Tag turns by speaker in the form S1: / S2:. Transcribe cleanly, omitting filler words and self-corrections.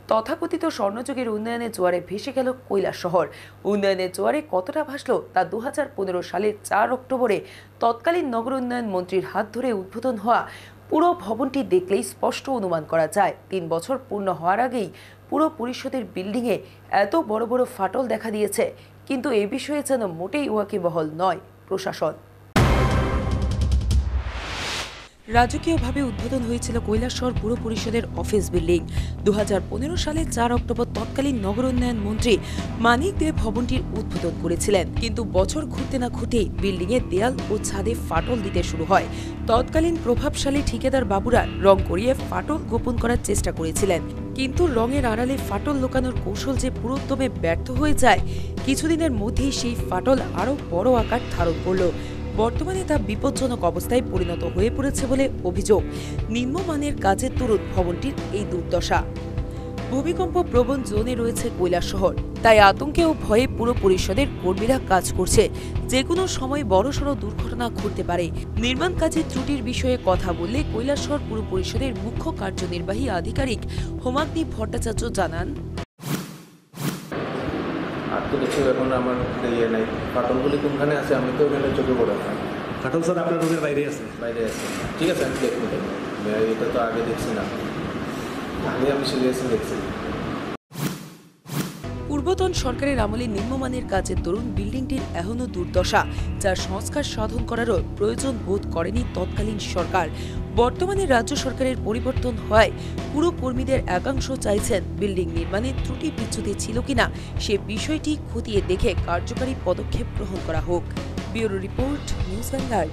S1: তথাকথিত স্বর্ণযুগের উন্নয়নের জোয়ারে ভেসে গেল কৈলাসহর। উন্নয়নের জোয়ারে কতটা ভাসল তা 2015 সালের 4 অক্টোবরে তৎকালীন নগর উন্নয়ন মন্ত্রীর হাত ধরে উদ্বোধন হওয়া পুরো ভবনটি দেখলেই স্পষ্ট অনুমান করা যায়। 3 বছর পূর্ণ হওয়ার আগেই পুরো পরিষদের বিল্ডিংয়ে এত বড় বড় ফাটল দেখা দিয়েছে, কিন্তু এ বিষয়ে যেন মোটেই ওয়াকিবহাল নয় প্রশাসন। রাজকীয়ভাবে উদ্বোধন হয়েছিল কৈলাসহর পুর পরিষদের অফিস বিল্ডিং। 2015 সালে 4 অক্টোবর তৎকালীন নগর উন্নয়ন মন্ত্রী মানিক দে ভবনটির উদ্বোধন করেছিলেন, কিন্তু বছর ঘুরতে না ঘুরতেই বিল্ডিংয়ের দেয়াল ও ছাদে ফাটল দিতে শুরু হয়। তৎকালীন প্রভাবশালী ঠিকাদার বাবুরা রং করিয়ে ফাটল গোপন করার চেষ্টা করেছিলেন, কিন্তু রঙের আড়ালে ফাটল লুকানোর কৌশল যে পুরোদমে ব্যর্থ হয়ে যায়, কিছুদিনের মধ্যেই সেই ফাটল আরও বড় আকার ধারণ করল। বর্তমানে তা বিপজ্জনক অবস্থায় পরিণত হয়ে পড়েছে বলে অভিযোগ। নিম্নমানের কাজের দরুন ভবনটির এই দুর্দশা। ভূমিকম্প প্রবণ জোনে রয়েছে কৈলাসহর, তাই আতঙ্কে ও ভয়ে পুরো পরিষদের কর্মীরা কাজ করছে। যে কোনো সময় বড়সড় দুর্ঘটনা ঘটতে পারে। নির্মাণ কাজের ত্রুটির বিষয়ে কথা বললে কৈলাসহর পুর পরিষদের মুখ্য কার্যনির্বাহী আধিকারিক হোমাগ্নি ভট্টাচার্য জানান,
S2: আর তো কিছু এখন আমার ইয়ে নাই, ফাটলগুলি কোনখানে আছে আমি তো ওখানে চোখে পড়ে না।
S3: ফাটল স্যার আপনার রুমের বাইরে আছে?
S2: বাইরে আছে। ঠিক আছে, আমি দেখবো। এটা তো আগে দেখছি না, আগে আমি সিরিয়াসলি দেখছি।
S1: পূর্বতন সরকারের আমলে নিম্নমানের কাজের দরুন বিল্ডিংটির এখনও দুর্দশা, যার সংস্কার সাধন করারও প্রয়োজন বোধ করেনি তৎকালীন সরকার। বর্তমানে রাজ্য সরকারের পরিবর্তন হওয়ায় পুরো কর্মীদের একাংশ চাইছেন বিল্ডিং নির্মাণে ত্রুটি বিচ্যুতি ছিল কিনা সে বিষয়টি খতিয়ে দেখে কার্যকারী পদক্ষেপ গ্রহণ করা হোক। Bureau report, news vanguard.